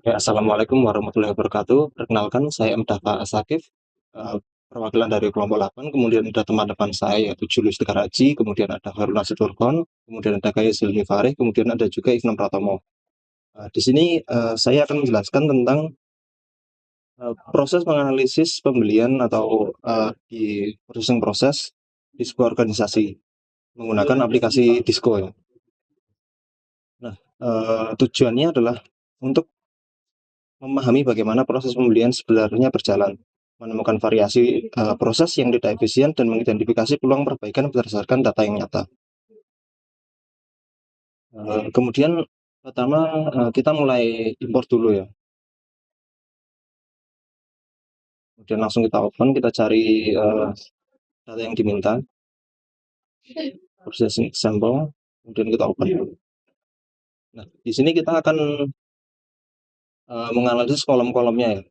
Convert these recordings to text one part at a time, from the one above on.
Ya, Assalamualaikum warahmatullahi wabarakatuh. Perkenalkan, saya Mdafa Asakif, perwakilan dari kelompok 8. Kemudian ada teman depan saya yaitu Julius Tegaraji, kemudian ada Harun Nasuturkon, kemudian ada Gaya Zulmi Farih, kemudian ada juga Ifnam Pratomo. Di sini saya akan menjelaskan tentang proses menganalisis pembelian atau di purchasing proses di sebuah organisasi menggunakan aplikasi Disco ya. Nah, tujuannya adalah untuk memahami bagaimana proses pembelian sebenarnya berjalan, menemukan variasi proses yang tidak efisien, dan mengidentifikasi peluang perbaikan berdasarkan data yang nyata. Kemudian pertama kita mulai import dulu ya. Kemudian langsung kita open, kita cari data yang diminta, processing example, kemudian kita open. Nah, di sini kita akan menganalisis kolom-kolomnya ya.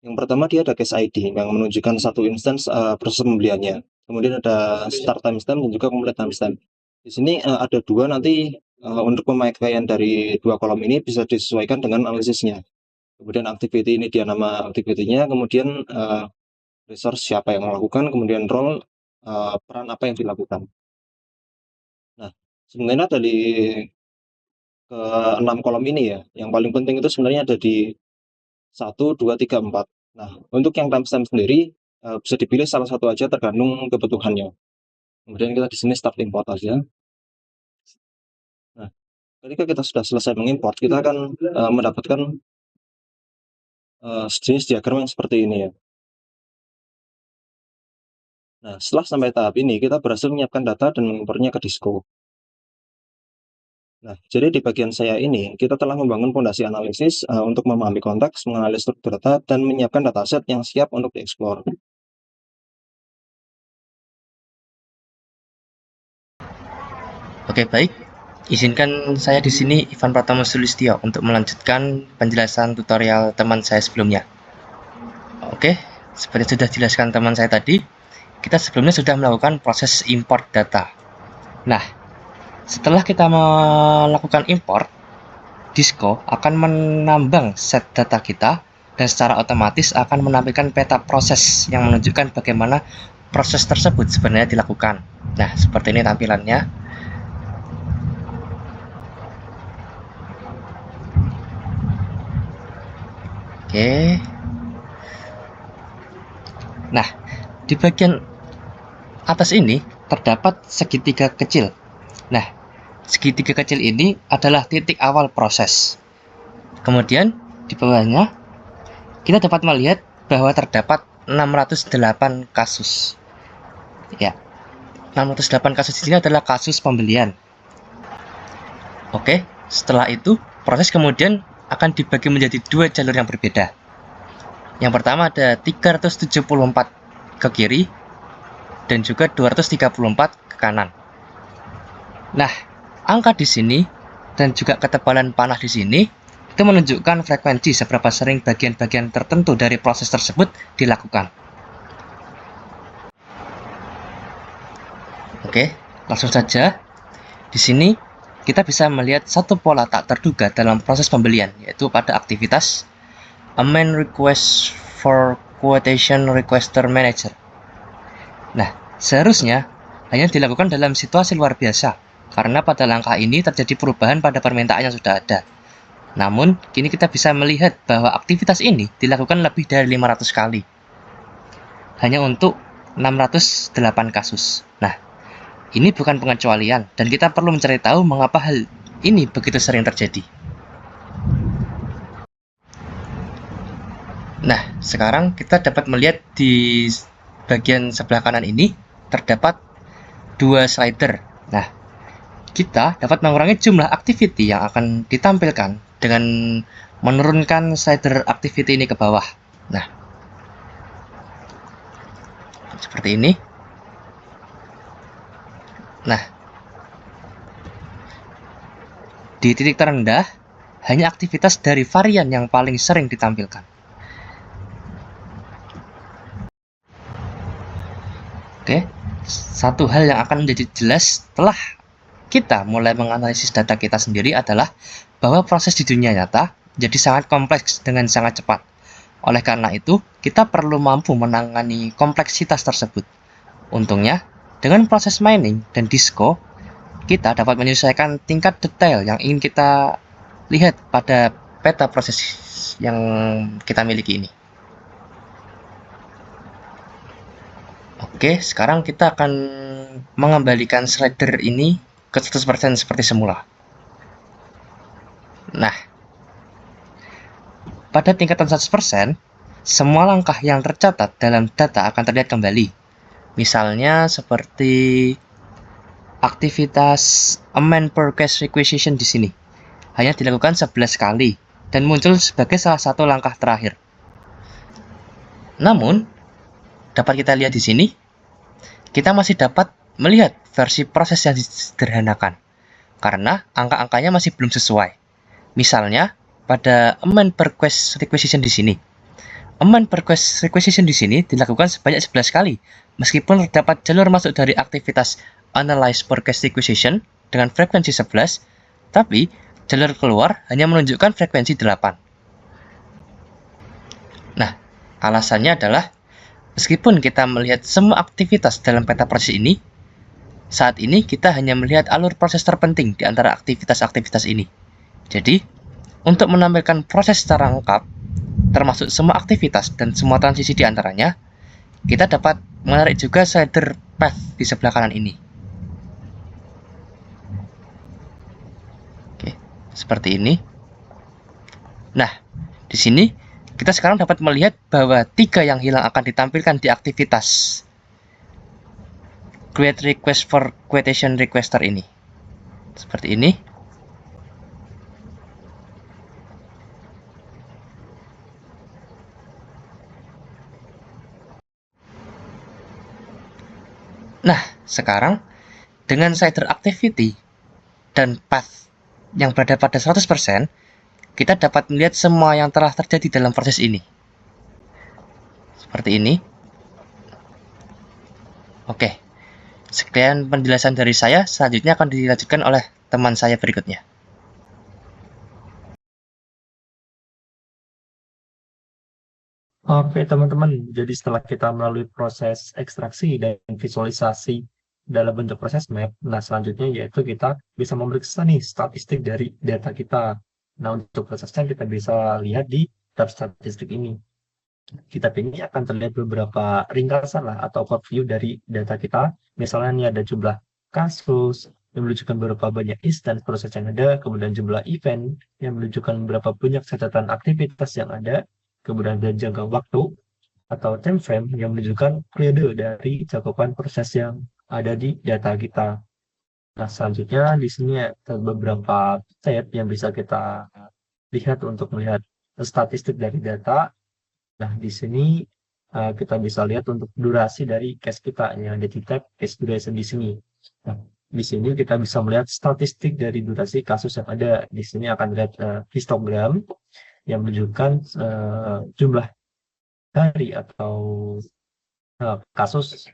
Yang pertama dia ada case ID yang menunjukkan satu instance proses pembeliannya. Kemudian ada start timestamp dan juga complete timestamp. Di sini ada dua nanti untuk pemakaian dari dua kolom ini bisa disesuaikan dengan analisisnya. Kemudian activity ini dia nama activity-nya, kemudian resource siapa yang melakukan, kemudian role peran apa yang dilakukan. Nah, sebenarnya dari ke 6 kolom ini ya, yang paling penting itu sebenarnya ada di 1, 2, 3, 4. Nah, untuk yang timestamp sendiri bisa dipilih salah satu aja tergantung kebutuhannya. Kemudian kita di sini start import aja. Nah, ketika kita sudah selesai mengimport, kita akan mendapatkan sejenis diagram yang seperti ini ya. Nah, setelah sampai tahap ini, kita berhasil menyiapkan data dan mengimportnya ke Disco. Nah, jadi di bagian saya ini, kita telah membangun fondasi analisis untuk memahami konteks, menganalisis struktur data, dan menyiapkan dataset yang siap untuk dieksplor. Oke, baik. Izinkan saya di sini Ivan Pratama Sulistyo untuk melanjutkan penjelasan tutorial teman saya sebelumnya. Oke, seperti sudah dijelaskan teman saya tadi, kita sebelumnya sudah melakukan proses import data. Nah, setelah kita melakukan import, Disco akan menambang set data kita dan secara otomatis akan menampilkan peta proses yang menunjukkan bagaimana proses tersebut sebenarnya dilakukan. Nah, seperti ini tampilannya. Oke. Nah, di bagian atas ini terdapat segitiga kecil. Nah, segitiga kecil ini adalah titik awal proses. Kemudian di bawahnya kita dapat melihat bahwa terdapat 608 kasus. Ya, 608 kasus di sini adalah kasus pembelian. Oke, setelah itu proses kemudian akan dibagi menjadi dua jalur yang berbeda. Yang pertama ada 374 ke kiri dan juga 234 ke kanan. Nah, angka di sini dan juga ketebalan panah di sini itu menunjukkan frekuensi seberapa sering bagian-bagian tertentu dari proses tersebut dilakukan. Oke, langsung saja. Di sini kita bisa melihat satu pola tak terduga dalam proses pembelian, yaitu pada aktivitas amend request for quotation requester manager. Nah, seharusnya hanya dilakukan dalam situasi luar biasa, karena pada langkah ini terjadi perubahan pada permintaan yang sudah ada. Namun, kini kita bisa melihat bahwa aktivitas ini dilakukan lebih dari 500 kali. Hanya untuk 608 kasus. Nah, ini bukan pengecualian, dan kita perlu mencari tahu mengapa hal ini begitu sering terjadi. Nah, sekarang kita dapat melihat di bagian sebelah kanan ini terdapat dua slider. Nah, kita dapat mengurangi jumlah activity yang akan ditampilkan dengan menurunkan slider activity ini ke bawah. Nah, seperti ini. Nah, di titik terendah hanya aktivitas dari varian yang paling sering ditampilkan. Oke, satu hal yang akan menjadi jelas setelah kita mulai menganalisis data kita sendiri adalah bahwa proses di dunia nyata jadi sangat kompleks dengan sangat cepat. Oleh karena itu, kita perlu mampu menangani kompleksitas tersebut. Untungnya, dengan proses mining dan disco, kita dapat menyesuaikan tingkat detail yang ingin kita lihat pada peta proses yang kita miliki ini. Oke, sekarang kita akan mengembalikan slider ini ke 100% seperti semula. Nah, pada tingkatan 100%, semua langkah yang tercatat dalam data akan terlihat kembali. Misalnya seperti aktivitas amend request requisition di sini. Hanya dilakukan 11 kali dan muncul sebagai salah satu langkah terakhir. Namun, dapat kita lihat di sini, kita masih dapat melihat versi proses yang disederhanakan karena angka-angkanya masih belum sesuai. Misalnya, pada amend request requisition di sini. Amend request requisition di sini dilakukan sebanyak 11 kali, meskipun terdapat jalur masuk dari aktivitas analyze request requisition dengan frekuensi 11, tapi jalur keluar hanya menunjukkan frekuensi 8. Nah, alasannya adalah meskipun kita melihat semua aktivitas dalam peta proses ini, saat ini kita hanya melihat alur proses terpenting di antara aktivitas-aktivitas ini. Jadi, untuk menampilkan proses secara lengkap, termasuk semua aktivitas dan semua transisi di antaranya, kita dapat menarik juga slider path di sebelah kanan ini. Oke, seperti ini. Nah, di sini kita sekarang dapat melihat bahwa 3 yang hilang akan ditampilkan di aktivitas create request for quotation requester ini. Seperti ini. Nah, sekarang dengan slider activity dan path yang berada pada 100%, kita dapat melihat semua yang telah terjadi dalam proses ini. Seperti ini. Oke, sekian penjelasan dari saya, selanjutnya akan dilanjutkan oleh teman saya berikutnya. Oke teman-teman, jadi setelah kita melalui proses ekstraksi dan visualisasi dalam bentuk proses map, nah selanjutnya yaitu kita bisa memeriksa nih statistik dari data kita. Nah untuk prosesnya kita bisa lihat di tab statistik ini. Kitab ini akan terlihat beberapa ringkasan lah atau overview dari data kita. Misalnya ini ada jumlah kasus yang menunjukkan berapa banyak instance proses yang ada, kemudian jumlah event yang menunjukkan berapa banyak catatan aktivitas yang ada, kemudian ada jangka waktu atau time frame yang menunjukkan periode dari cakupan proses yang ada di data kita. Nah, selanjutnya di sini ada beberapa tab yang bisa kita lihat untuk melihat statistik dari data. Nah, di sini kita bisa lihat untuk durasi dari case kita yang ada di tab case duration di sini. Nah, di sini kita bisa melihat statistik dari durasi kasus yang ada. Di sini akan lihat histogram yang menunjukkan jumlah hari atau kasus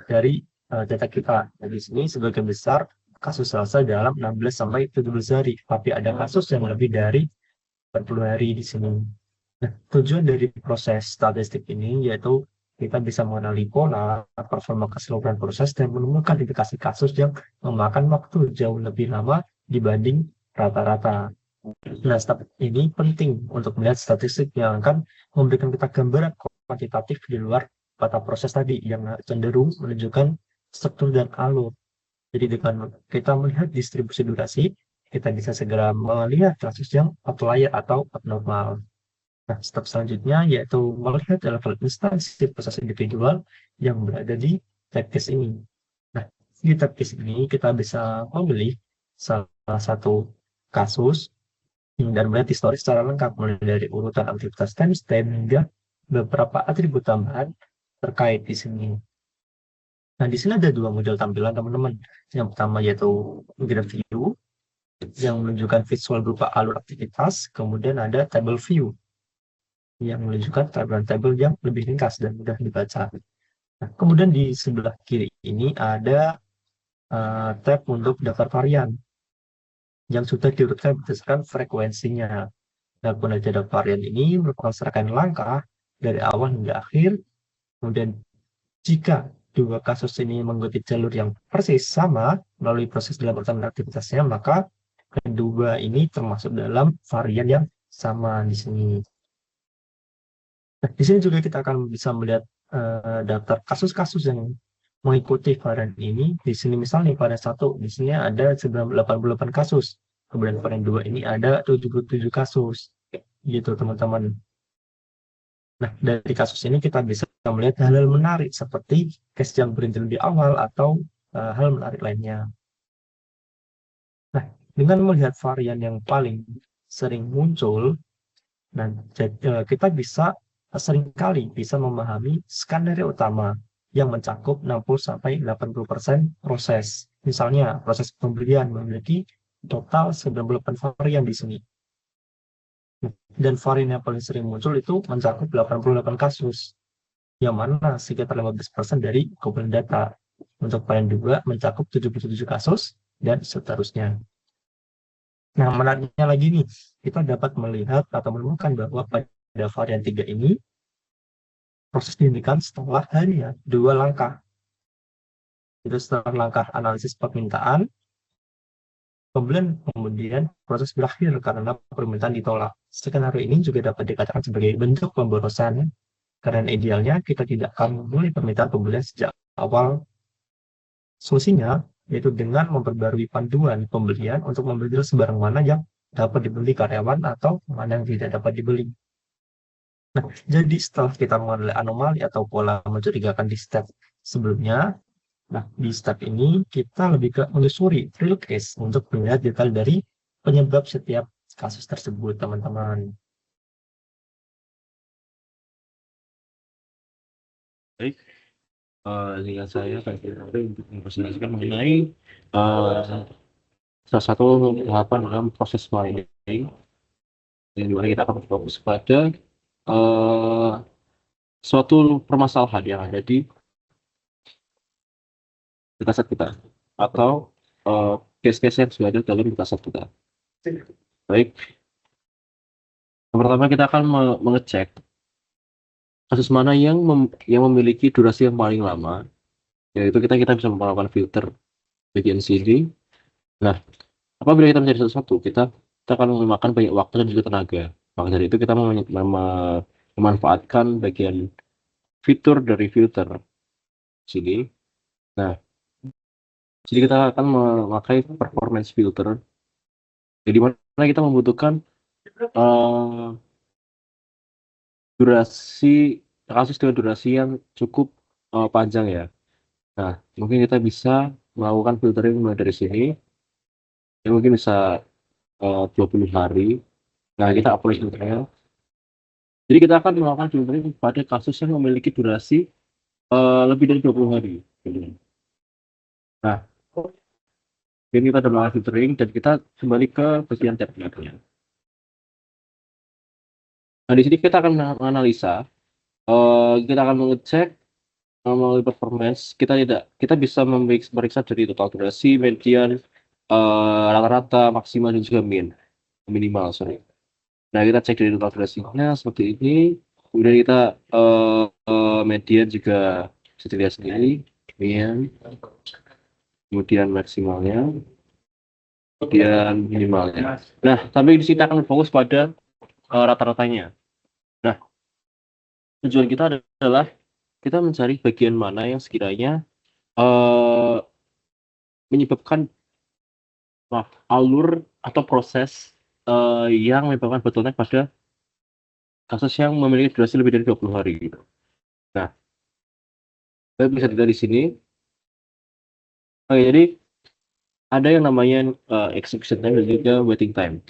dari data kita. Nah, di sini sebagian besar kasus selesai dalam 16 sampai 17 hari, tapi ada kasus yang lebih dari 40 hari di sini. Nah, tujuan dari proses statistik ini yaitu kita bisa mengenali pola, performa keseluruhan proses, dan menemukan indikasi kasus yang memakan waktu jauh lebih lama dibanding rata-rata. Nah, step ini penting untuk melihat statistik yang akan memberikan kita gambaran kuantitatif di luar peta proses tadi yang cenderung menunjukkan struktur dan alur. Jadi dengan kita melihat distribusi durasi, kita bisa segera melihat kasus yang outlier atau abnormal. Nah, step selanjutnya yaitu melihat level instansi proses individual yang berada di tab case ini. Nah, di tab case ini kita bisa memilih salah satu kasus dan melihat historis secara lengkap mulai dari urutan aktivitas timestamp hingga beberapa atribut tambahan terkait di sini. Nah, di sini ada dua model tampilan teman-teman. Yang pertama yaitu graph view yang menunjukkan visual berupa alur aktivitas, kemudian ada table view yang menunjukkan tabel-tabel yang lebih ringkas dan mudah dibaca. Nah, kemudian di sebelah kiri ini ada tab untuk daftar varian. yang sudah diurutkan berdasarkan frekuensinya. Nah, penelitian data varian ini merupakan serangkaian langkah dari awal hingga akhir. Kemudian jika dua kasus ini mengikuti jalur yang persis sama melalui proses dalam pertama aktivitasnya, maka kedua ini termasuk dalam varian yang sama di sini. Nah, di sini juga kita akan bisa melihat daftar kasus-kasus yang mengikuti varian ini. Di sini misalnya varian 1, di sini ada 88 kasus. Kemudian varian 2 ini ada 77 kasus. Gitu, teman-teman. Nah, dari kasus ini kita bisa melihat hal-hal menarik seperti case yang berhenti lebih awal atau hal menarik lainnya. Nah, dengan melihat varian yang paling sering muncul, nah, kita bisa seringkali bisa memahami skenario utama yang mencakup 60-80% proses. Misalnya, proses pembelian memiliki total 98 varian di sini. Dan varian yang paling sering muncul itu mencakup 88 kasus, yang mana sekitar 15% dari kumpulan data. Untuk varian 2 mencakup 77 kasus, dan seterusnya. Nah, menariknya lagi nih, kita dapat melihat atau menemukan bahwa pada varian 3 ini, proses dihentikan setelah hanya 2 langkah. Itu setelah langkah analisis permintaan, pembelian, kemudian proses berakhir karena permintaan ditolak. Skenario ini juga dapat dikatakan sebagai bentuk pemborosan, karena idealnya kita tidak akan memulai permintaan pembelian sejak awal. Solusinya yaitu dengan memperbarui panduan pembelian untuk membeli barang mana yang dapat dibeli karyawan atau mana yang tidak dapat dibeli. Nah, jadi setelah kita mengenali anomali atau pola mencurigakan di step sebelumnya, nah di step ini kita lebih ke menelusuri real case untuk melihat detail dari penyebab setiap kasus tersebut, teman-teman. Baik, dengan saya Kak Firdaus untuk mempresentasikan mengenai eh, salah satu tahapan dalam proses mining, yang dimana kita akan fokus pada eh, suatu permasalahan yang ada di dataset kita atau case-case yang sudah ada dalam dataset kita. Baik, yang pertama kita akan mengecek kasus mana yang memiliki durasi yang paling lama, yaitu kita bisa melakukan filter bagian sini. Nah, apabila kita mencari sesuatu, kita akan memakan banyak waktu dan juga tenaga. Maka dari itu kita memanfaatkan bagian fitur dari filter sini. Nah, jadi kita akan memakai performance filter, jadi mana kita membutuhkan durasi kasus dengan durasi yang cukup panjang ya. Nah, mungkin kita bisa melakukan filtering mulai dari sini. Ya, mungkin bisa 20 hari. Nah, kita upload filternya. Jadi kita akan melakukan filtering pada kasus yang memiliki durasi lebih dari 20 hari. Nah, ini kita sudah melakukan filtering dan kita kembali ke bagian tab-nya. Nah, di sini kita akan menganalisa, kita akan mengecek melalui performance. Kita bisa memeriksa dari total durasi, median, rata-rata, maksimal dan juga minimal, sorry. Nah, kita cek dari total durasinya seperti ini. Kemudian kita median juga bisa dilihat sendiri, median, kemudian maksimalnya, kemudian minimalnya. Nah, tapi di sini kita akan fokus pada rata-ratanya. Nah, tujuan kita adalah kita mencari bagian mana yang sekiranya menyebabkan alur atau proses yang menyebabkan bottleneck pada kasus yang memiliki durasi lebih dari 20 hari gitu. Nah, kita bisa dilihat di sini. Oke, jadi ada yang namanya execution time dan juga waiting time.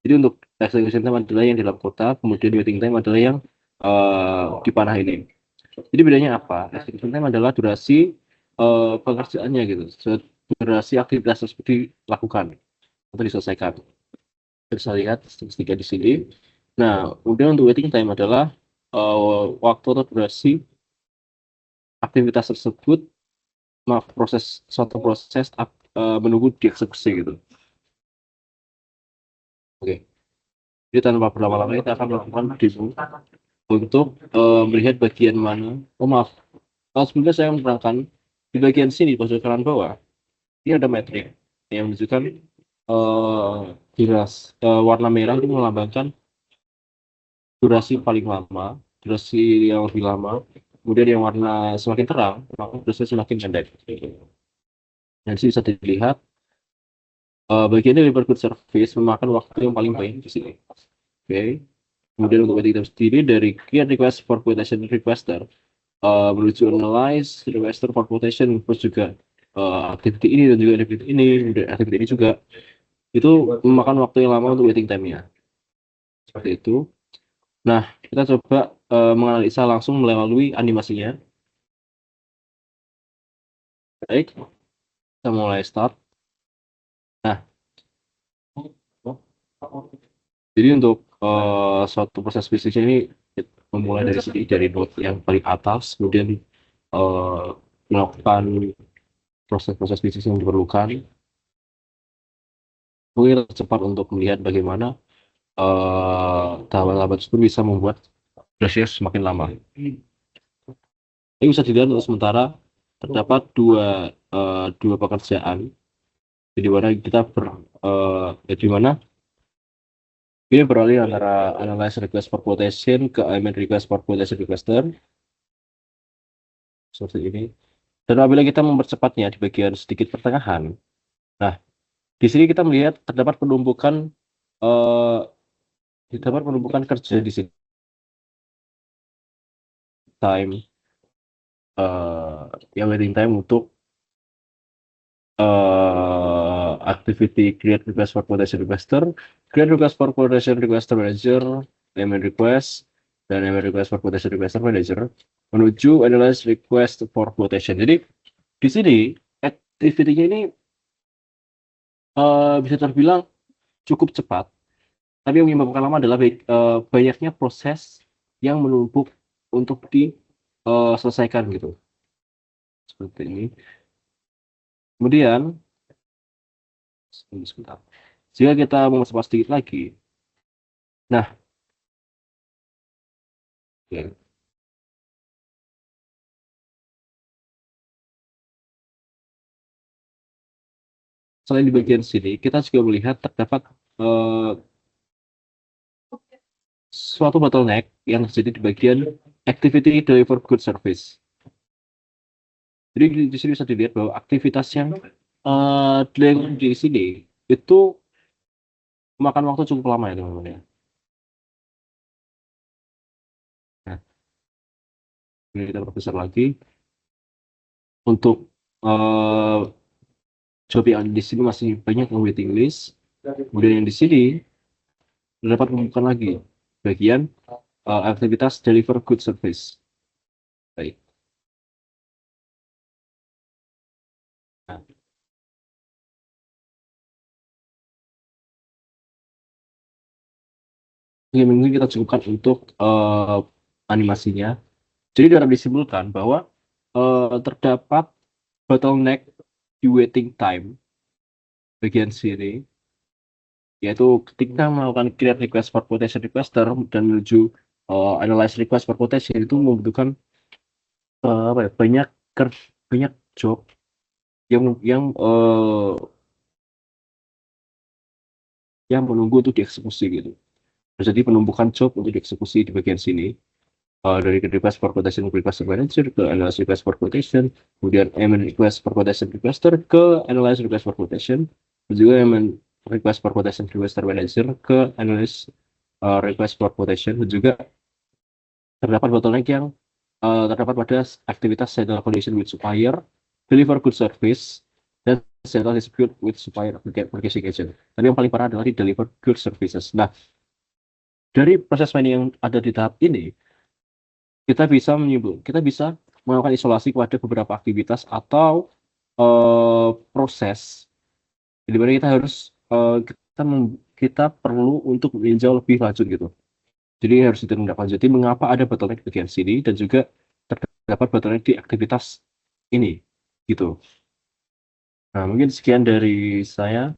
Jadi untuk execution time adalah yang di dalam kota, kemudian waiting time adalah yang di panah ini. Jadi bedanya apa? Execution time adalah durasi pekerjaannya gitu, durasi aktivitas tersebut dilakukan atau diselesaikan. Bisa lihat statistika di sini. Nah, kemudian untuk waiting time adalah waktu atau durasi aktivitas tersebut, suatu proses menunggu dieksekusi gitu. Oke. Jadi tanpa berlama-lama kita akan melakukan demo untuk melihat bagian mana. Oh maaf, sebelumnya saya menerangkan di bagian sini pojok kanan bawah ini ada metrik yang menunjukkan warna merah itu melambangkan durasi paling lama, durasi yang lebih lama. Kemudian yang warna semakin terang, maka durasi semakin pendek. Dan sini bisa dilihat bagian deliver good service memakan waktu yang paling banyak di sini. Oke. Kemudian untuk kita sendiri dari create request for quotation requester menuju analyze requester for quotation, terus juga activity ini dan juga activity ini, dan activity ini juga itu memakan waktu yang lama untuk waiting time-nya. Seperti itu. Nah, kita coba menganalisa langsung melalui animasinya. Baik, kita mulai start. Nah, jadi untuk suatu proses bisnis ini memulai dari sini, dari node yang paling atas, kemudian melakukan proses-proses bisnis yang diperlukan. Mungkin cepat untuk melihat bagaimana tahapan-tahapan tersebut bisa membuat durasinya semakin lama. Ini bisa dilihat untuk sementara terdapat dua pekerjaan di mana kita di mana ini beralih antara analyze request for quotation ke amend request for quotation requester seperti ini. Dan apabila kita mempercepatnya di bagian sedikit pertengahan, nah di sini kita melihat terdapat penumpukan kerja di sini. Time yang waiting time untuk activity create request for quotation requester, create request for quotation requester manager, amend request, dan amend request for quotation requester manager menuju analyze request for quotation. Jadi di sini activity-nya ini bisa terbilang cukup cepat, tapi yang menyebabkan lama adalah banyaknya proses yang menumpuk untuk diselesaikan gitu. Seperti ini. Kemudian sebentar. Jika kita mempercepat sedikit lagi, nah, ya. Selain di bagian sini, kita juga melihat terdapat suatu bottleneck yang terjadi di bagian activity deliver good service. Jadi di sini bisa dilihat bahwa aktivitas yang di sini itu memakan waktu cukup lama ya teman-teman ya. Nah, ini kita perbesar lagi untuk job yang di sini masih banyak yang waiting list. Kemudian yang di sini dapat membuka lagi bagian aktivitas deliver good service. Baik. Nah, mungkin kita cukupkan untuk animasinya. Jadi dapat disimpulkan bahwa terdapat bottleneck di waiting time bagian sini, yaitu ketika melakukan create request for quotation requester dan menuju analyze request for quotation itu membutuhkan banyak job yang menunggu untuk dieksekusi gitu. Jadi penumpukan job untuk dieksekusi di bagian sini. Dari request for quotation requester manager ke analyze request for quotation, kemudian amend request for quotation requester ke analyze request for quotation, dan juga amend request for quotation requester manager ke analyze request for quotation, dan juga terdapat bottleneck yang terdapat pada aktivitas settle condition with supplier, deliver good service, dan settle dispute with supplier purchasing agent. Dan yang paling parah adalah di deliver good services. Nah, dari proses mining yang ada di tahap ini, kita bisa melakukan isolasi pada beberapa aktivitas atau proses di mana kita harus kita perlu untuk meninjau lebih lanjut gitu. Jadi harus ditindaklanjuti mengapa ada bottleneck di bagian sini dan juga terdapat bottleneck di aktivitas ini gitu. Nah, mungkin sekian dari saya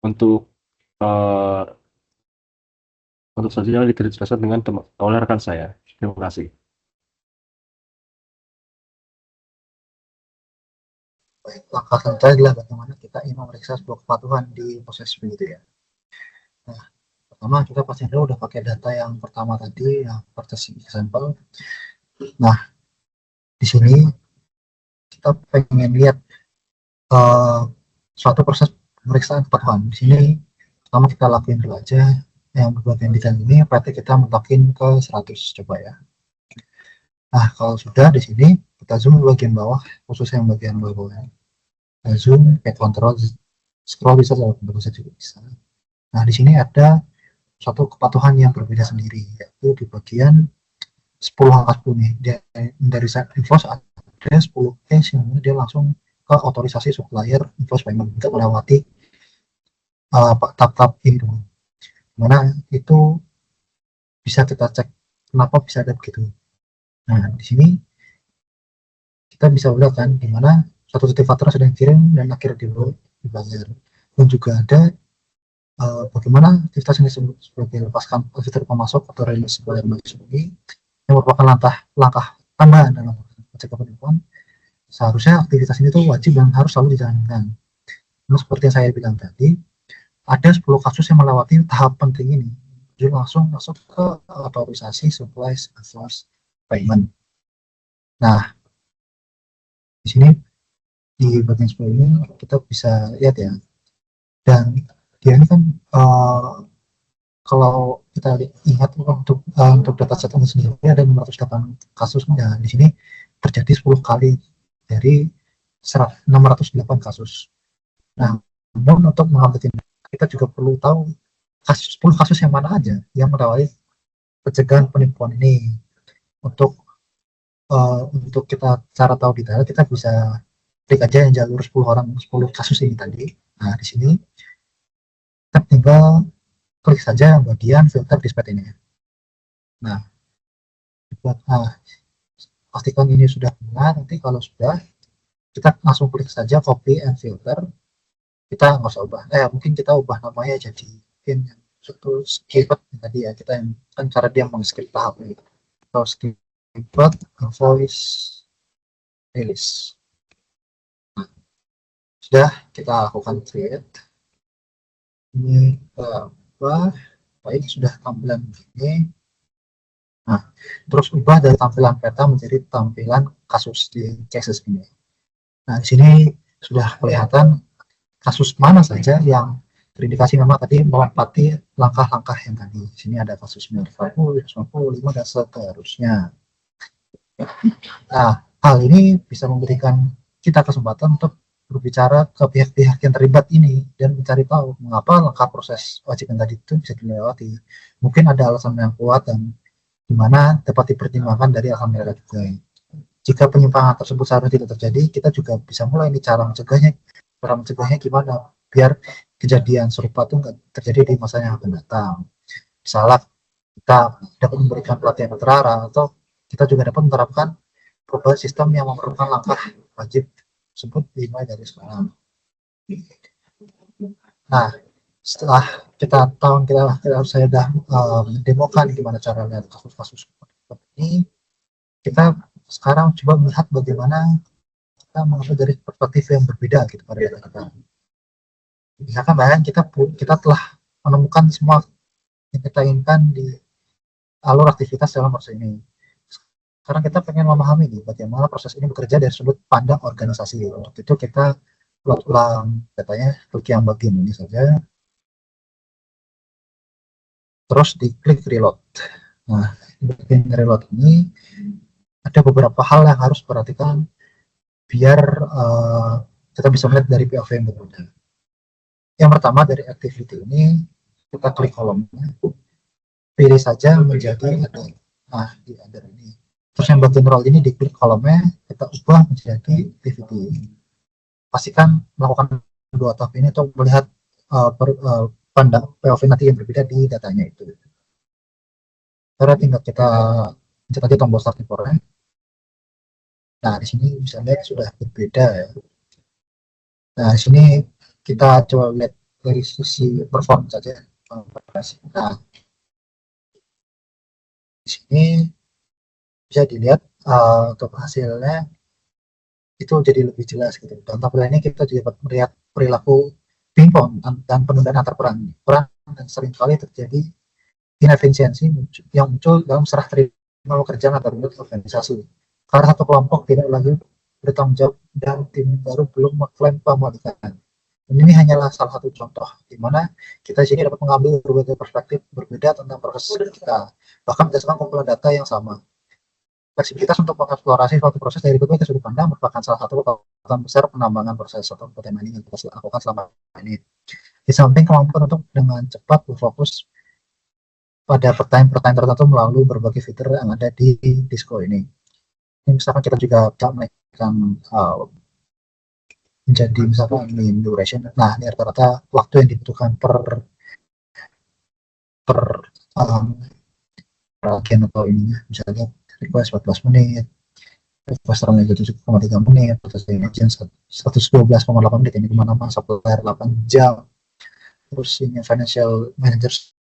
untuk Eh, untuk selanjutnya dijelaskan dengan oleh rekan saya. Terima kasih. Baik, langkah selanjutnya adalah bagaimana kita ingin memeriksa sebuah kepatuhan di proses begitu ya. Nah, pertama kita pasti dulu udah pakai data yang pertama tadi, yang purchase sampel. Nah, di sini kita pengen lihat suatu proses pemeriksaan kepatuhan. Di sini pertama kita lakuin dulu aja yang bagian desain ini, berarti kita mentokin ke 100 coba ya. Nah, kalau sudah di sini kita zoom bagian bawah, khusus yang bagian bawah. Kita zoom, path control, scroll bisa, bisa juga bisa. Nah, di sini ada suatu kepatuhan yang berbeda sendiri, yaitu di bagian 10 angka 10 nih. Dari side invoice ada 10 case yang dia langsung ke otorisasi supplier invoice payment untuk melewati tahap-tahap ini dulu. Mana itu bisa kita cek kenapa bisa ada begitu. Nah, di sini kita bisa lihat kan di mana satu titik faktor sudah dikirim dan akhirnya dibayar. Dan juga ada bagaimana aktivitas ini sebagai lepaskan fitur pemasok atau release supplier masuk ini yang merupakan langkah tambahan dalam pencegahan penipuan. Seharusnya aktivitas ini tuh wajib dan harus selalu dijalankan. Nah, seperti yang saya bilang tadi, ada 10 kasus yang melewati tahap penting ini, jadi langsung masuk ke otorisasi supplies source payment. Nah, di sini di bagian 10 ini kita bisa lihat ya, dan dia ini kan kalau kita ingat untuk data set ini sendiri ada 608 kasus. Ya, di sini terjadi 10 kali dari 608 kasus. Nah, namun untuk mengambil kita juga perlu tahu 10 kasus yang mana aja yang melewati pencegahan penipuan ini. Untuk kita cara tahu detail, kita bisa klik aja yang jalur 10 kasus ini tadi. Nah, di sini kita tinggal klik saja bagian filter dispatch ini. Nah, pastikan ini sudah benar. Nanti kalau sudah, kita langsung klik saja copy and filter. Kita nggak usah ubah, mungkin kita ubah namanya jadi mungkin satu skip tadi ya, kita yang kan cara dia meng-skip tahap ini, atau skip voice release. Nah, sudah kita lakukan create ini baik, sudah tampilan begini. Nah, terus ubah dari tampilan peta menjadi tampilan kasus di cases ini. Nah, di sini sudah kelihatan kasus mana saja yang terindikasi memang tadi melewati langkah-langkah yang tadi. Di sini ada kasus 950, 195, dan seterusnya. Nah, hal ini bisa memberikan kita kesempatan untuk berbicara ke pihak-pihak yang terlibat ini dan mencari tahu mengapa langkah proses wajib yang tadi itu bisa dilewati. Mungkin ada alasan yang kuat dan dimana dapat dipertimbangkan dari alasan mereka juga. Jika penyimpangan tersebut seharusnya tidak terjadi, kita juga bisa mulai nih cara mencegahnya. Cara mencegahnya gimana biar kejadian serupa itu nggak terjadi di masa yang akan datang. Misalnya kita dapat memberikan pelatihan yang terarah, atau kita juga dapat menerapkan perubahan sistem yang memerlukan langkah wajib tersebut dimulai dari sekarang. Nah, setelah kita tahu saya sudah mendemokan gimana cara lihat kasus-kasus seperti ini, kita sekarang coba melihat bagaimana kita mengambil dari perspektif yang berbeda gitu pada data kita. Misalkan bayang kita telah menemukan semua yang kita inginkan di alur aktivitas dalam proses ini. Sekarang kita pengen memahami nih bagaimana proses ini bekerja dari sudut pandang organisasi. Untuk itu kita plot ulang datanya, klik yang bagian ini saja, terus diklik reload. Nah, di bagian reload ini ada beberapa hal yang harus perhatikan biar kita bisa melihat dari POV yang berbeda. Yang pertama, dari activity ini kita klik kolomnya, pilih saja menjadi other. Nah, di other ini, terus yang bagian role ini diklik kolomnya, kita ubah menjadi activity. Pastikan melakukan dua tahap ini untuk melihat pandang POV nanti yang berbeda di datanya itu. Karena tinggal kita pencet aja tombol start impornya. Nah, di sini bisa lihat sudah berbeda ya. Nah, di sini kita coba lihat dari sisi perform saja. Nah, di sini bisa dilihat untuk hasilnya itu jadi lebih jelas gitu. Dan tampilan ini kita juga dapat melihat perilaku pingpong dan penundaan antar peran dan seringkali terjadi inefisiensi yang muncul dalam serah terima pekerjaan antar unit organisasi. Karena satu kelompok tidak lagi bertanggung jawab dan tim baru belum mengklaim pemilikan. Dan ini hanyalah salah satu contoh di mana kita di sini dapat mengambil berbagai perspektif berbeda tentang proses kita, bahkan berdasarkan kumpulan data yang sama. Fleksibilitas untuk mengeksplorasi suatu proses dari berbagai sudut pandang merupakan salah satu kekuatan besar penambangan proses atau mining yang kita lakukan selama ini. Di samping kemampuan untuk dengan cepat berfokus pada pertanyaan-pertanyaan tertentu melalui berbagai fitur yang ada di Disco ini. Misalkan kita juga bisa menaikkan menjadi misalkan mean duration. Nah, ini rata-rata waktu yang dibutuhkan per bagian atau ininya, misalnya request 14 menit, request terlalu 7,3 menit, terus engine 112,8 menit, ini kemana-mana, supplier 8 jam, terus ini financial managers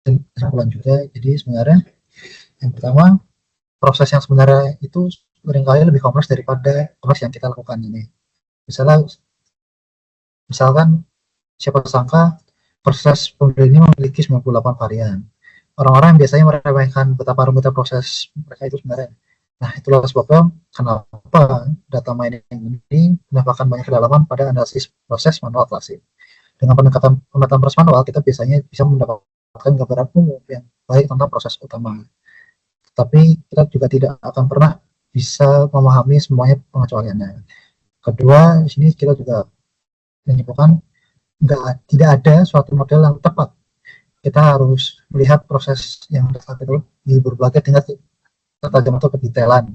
kesimpulan juga. Jadi sebenarnya yang pertama, proses yang sebenarnya itu seringkali lebih kompleks daripada proses yang kita lakukan ini. Misalkan siapa sangka proses pembelian ini memiliki 98 varian. Orang-orang biasanya meremehkan betapa rumitnya proses mereka itu sebenarnya. Nah, itulah sebabnya kenapa data mining ini menambahkan banyak kedalaman pada analisis proses manual klasik. Dengan pendekatan proses manual, kita biasanya bisa mendapatkan gambaran umum yang baik tentang proses utama. Tapi kita juga tidak akan pernah bisa memahami semuanya pengecualiannya. Kedua, di sini kita juga menyebutkan tidak ada suatu model yang tepat. Kita harus melihat proses yang tepat itu di berbagai tingkat ketajaman atau kedetailan.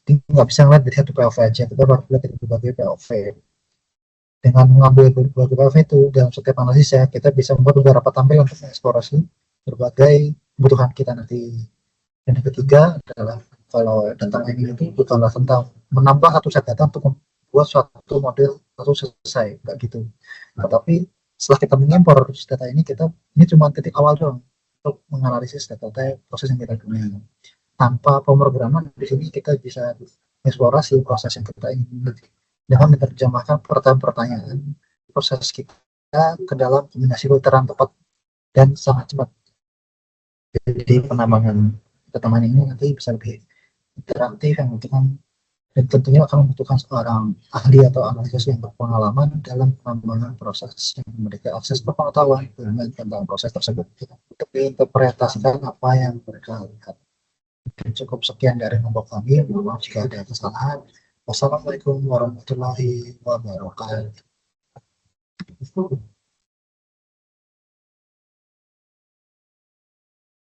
Jadi nggak bisa ngeliat dari satu POV aja, kita harus lihat dari berbagai POV. Dengan mengambil berbagai POV itu dalam setiap analisis ya, kita bisa membuat beberapa tampilan untuk mengeksplorasi berbagai kebutuhan kita nanti. Dan yang ketiga adalah kalau data mining itu bukanlah tentang menambah satu set data untuk membuat suatu model lalu selesai, nggak gitu. Tetapi setelah kita mengimpor data ini, ini cuma titik awal doang untuk menganalisis data proses yang kita gunakan. Tanpa pemrograman di sini kita bisa eksplorasi proses yang kita ingin dengan menerjemahkan pertanyaan proses kita ke dalam kombinasi filteran tepat dan sangat cepat. Jadi penambangan data mining ini nanti bisa lebih interaktif yang membutuhkan, dan tentunya akan membutuhkan seorang ahli atau analisis yang berpengalaman dalam pengembangan proses yang memiliki akses pengetahuan tentang proses tersebut untuk diinterpretasikan apa yang mereka lihat. Cukup sekian dari kelompok kami, mohon maaf jika ada kesalahan. Wassalamualaikum warahmatullahi wabarakatuh.